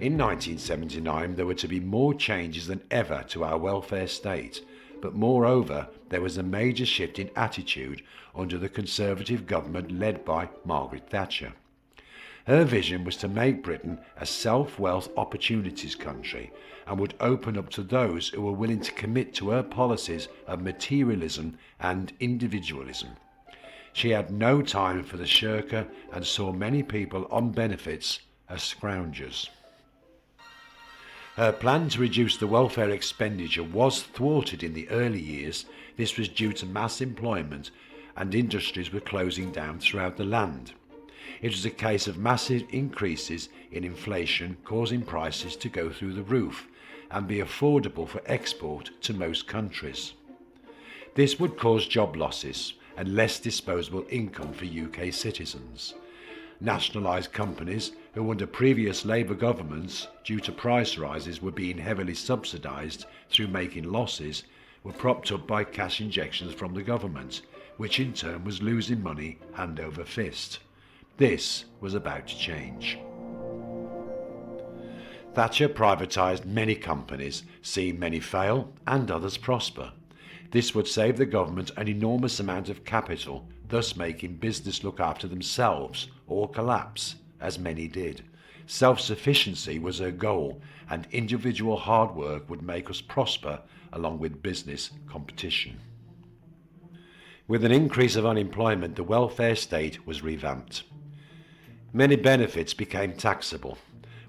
In 1979 there were to be more changes than ever to our welfare state, but moreover there was a major shift in attitude under the Conservative government led by Margaret Thatcher. Her vision was to make Britain a self-wealth opportunities country and would open up to those who were willing to commit to her policies of materialism and individualism. She had no time for the shirker and saw many people on benefits as scroungers. Her plan to reduce the welfare expenditure was thwarted in the early years. This was due to mass employment and industries were closing down throughout the land. It was a case of massive increases in inflation causing prices to go through the roof and be affordable for export to most countries. This would cause job losses and less disposable income for UK citizens. Nationalised companies who under previous Labour governments, due to price rises, were being heavily subsidised through making losses, were propped up by cash injections from the government, which in turn was losing money hand over fist. This was about to change. Thatcher privatised many companies, seeing many fail and others prosper. This would save the government an enormous amount of capital, thus making business look after themselves or collapse, as many did. Self-sufficiency was her goal, and individual hard work would make us prosper along with business competition. With an increase of unemployment, the welfare state was revamped. Many benefits became taxable,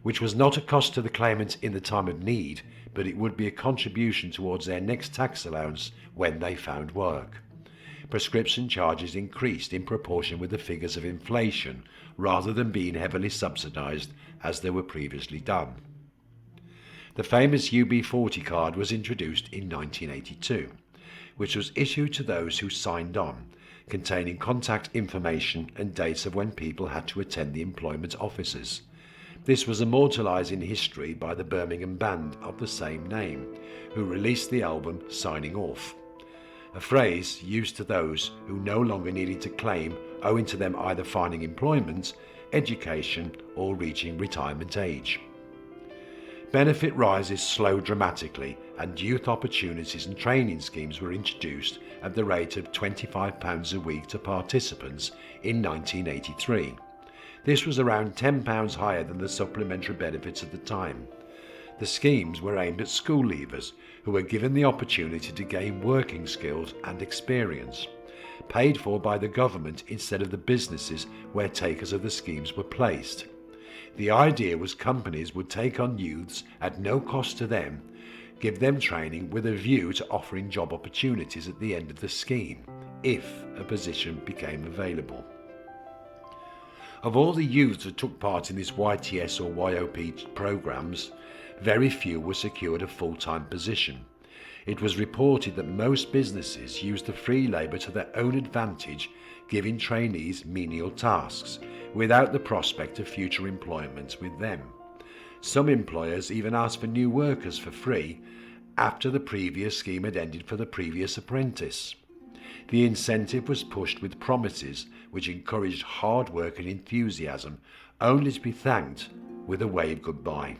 which was not a cost to the claimant in the time of need, but it would be a contribution towards their next tax allowance when they found work. Prescription charges increased in proportion with the figures of inflation, rather than being heavily subsidised as they were previously done. The famous UB40 card was introduced in 1982, which was issued to those who signed on, containing contact information and dates of when people had to attend the employment offices. This was immortalised in history by the Birmingham band of the same name, who released the album Signing Off, a phrase used to those who no longer needed to claim owing to them either finding employment, education or reaching retirement age. Benefit rises slowed dramatically and youth opportunities and training schemes were introduced at the rate of £25 a week to participants in 1983. This was around £10 higher than the supplementary benefits at the time. The schemes were aimed at school leavers who were given the opportunity to gain working skills and experience, paid for by the government instead of the businesses where takers of the schemes were placed. The idea was companies would take on youths at no cost to them, give them training with a view to offering job opportunities at the end of the scheme, if a position became available. Of all the youths that took part in this YTS or YOP programs, very few were secured a full-time position. It was reported that most businesses used the free labour to their own advantage, giving trainees menial tasks, without the prospect of future employment with them. Some employers even asked for new workers for free after the previous scheme had ended for the previous apprentice. The incentive was pushed with promises which encouraged hard work and enthusiasm, only to be thanked with a wave goodbye.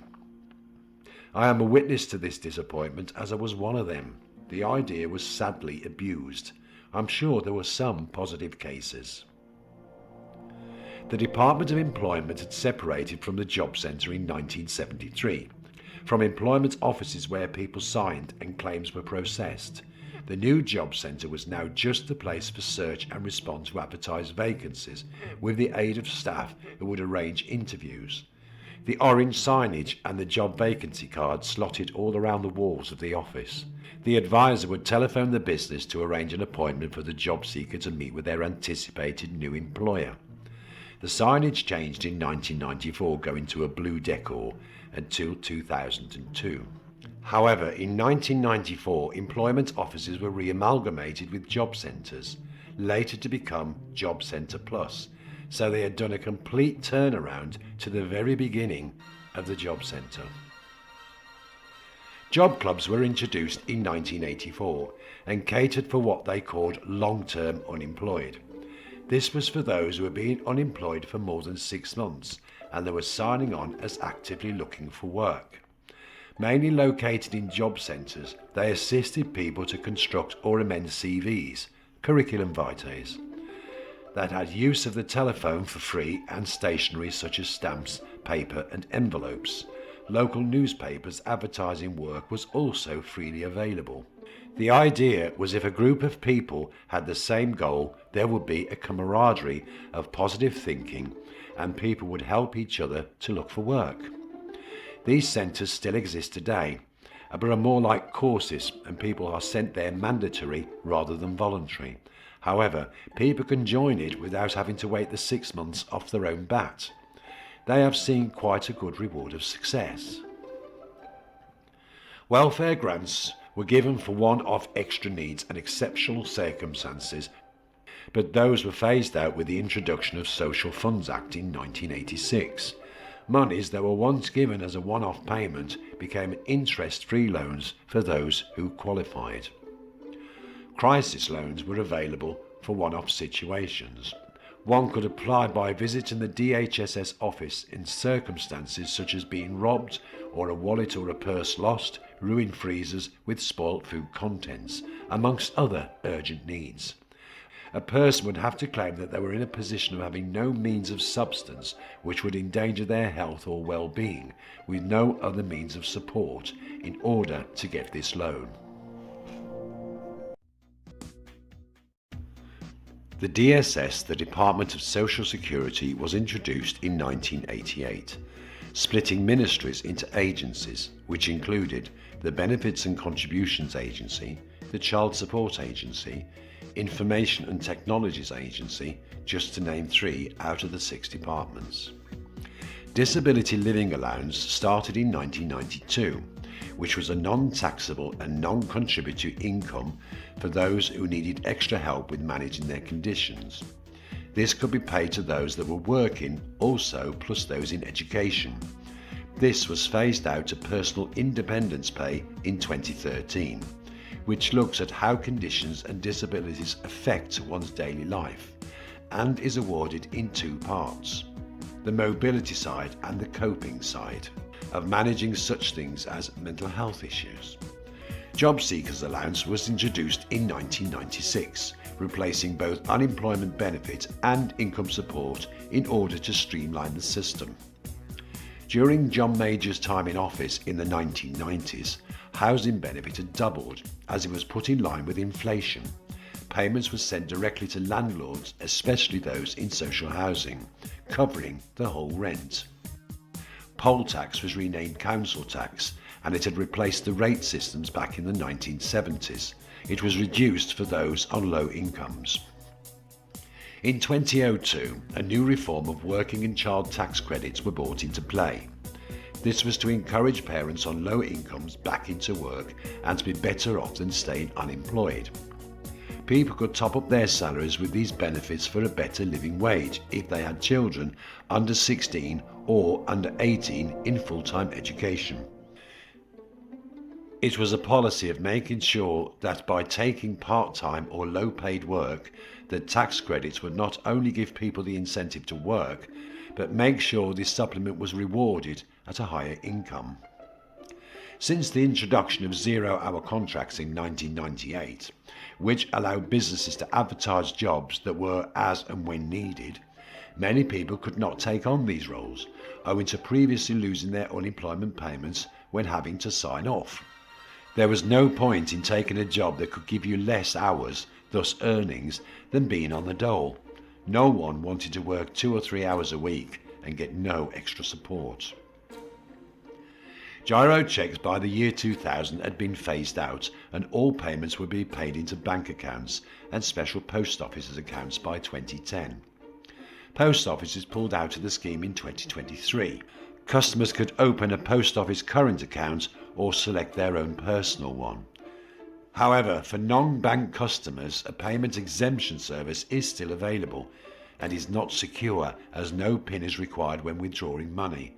I am a witness to this disappointment, as I was one of them. The idea was sadly abused. I'm sure there were some positive cases. The Department of Employment had separated from the Job Centre in 1973, from employment offices where people signed and claims were processed. The new Job Centre was now just the place for search and respond to advertised vacancies, with the aid of staff who would arrange interviews. The orange signage and the job vacancy cards slotted all around the walls of the office. The advisor would telephone the business to arrange an appointment for the job seeker to meet with their anticipated new employer. The signage changed in 1994, going to a blue decor, until 2002. However, in 1994, employment offices were re-amalgamated with job centres, later to become Job Centre Plus, so they had done a complete turnaround to the very beginning of the job centre. Job clubs were introduced in 1984 and catered for what they called long-term unemployed. This was for those who were being unemployed for more than 6 months and they were signing on as actively looking for work. Mainly located in job centres, they assisted people to construct or amend CVs, curriculum vitae, that had use of the telephone for free and stationery such as stamps, paper and envelopes. Local newspapers advertising work was also freely available. The idea was if a group of people had the same goal, there would be a camaraderie of positive thinking and people would help each other to look for work. These centres still exist today, but are more like courses and people are sent there mandatory rather than voluntary. However, people can join it without having to wait the 6 months off their own bat. They have seen quite a good reward of success. Welfare grants were given for one-off extra needs and exceptional circumstances, but those were phased out with the introduction of Social Funds Act in 1986. Monies that were once given as a one-off payment became interest-free loans for those who qualified. Crisis loans were available for one-off situations. One could apply by visiting the DHSS office in circumstances such as being robbed or a wallet or a purse lost, ruined freezers with spoilt food contents, amongst other urgent needs. A person would have to claim that they were in a position of having no means of substance which would endanger their health or well-being, with no other means of support, in order to get this loan. The DSS, the Department of Social Security, was introduced in 1988, splitting ministries into agencies, which included the Benefits and Contributions Agency, the Child Support Agency, Information and Technologies Agency, just to name 3 out of the 6 departments. Disability Living Allowance started in 1992, which was a non-taxable and non-contributory income for those who needed extra help with managing their conditions. This could be paid to those that were working also, plus those in education. This was phased out to personal independence pay in 2013, which looks at how conditions and disabilities affect one's daily life, and is awarded in 2 parts: the mobility side and the coping side of managing such things as mental health issues. Job Seekers Allowance was introduced in 1996, replacing both unemployment benefit and income support in order to streamline the system. During John Major's time in office in the 1990s, housing benefit had doubled as it was put in line with inflation. Payments were sent directly to landlords, especially those in social housing, covering the whole rent. Poll tax was renamed council tax, and it had replaced the rate systems back in the 1970s. It was reduced for those on low incomes. In 2002, a new reform of working and child tax credits were brought into play. This was to encourage parents on low incomes back into work and to be better off than staying unemployed. People could top up their salaries with these benefits for a better living wage if they had children under 16 or under 18 in full-time education. It was a policy of making sure that by taking part-time or low-paid work, that tax credits would not only give people the incentive to work, but make sure this supplement was rewarded at a higher income. Since the introduction of 0-hour contracts in 1998, which allowed businesses to advertise jobs that were as and when needed, many people could not take on these roles, owing to previously losing their unemployment payments when having to sign off. There was no point in taking a job that could give you less hours, thus earnings, than being on the dole. No one wanted to work 2 or 3 hours a week and get no extra support. Giro cheques by the year 2000 had been phased out, and all payments would be paid into bank accounts and special post offices accounts by 2010. Post offices pulled out of the scheme in 2023. Customers could open a post office current account or select their own personal one. However, for non-bank customers, a payment exemption service is still available and is not secure, as no PIN is required when withdrawing money,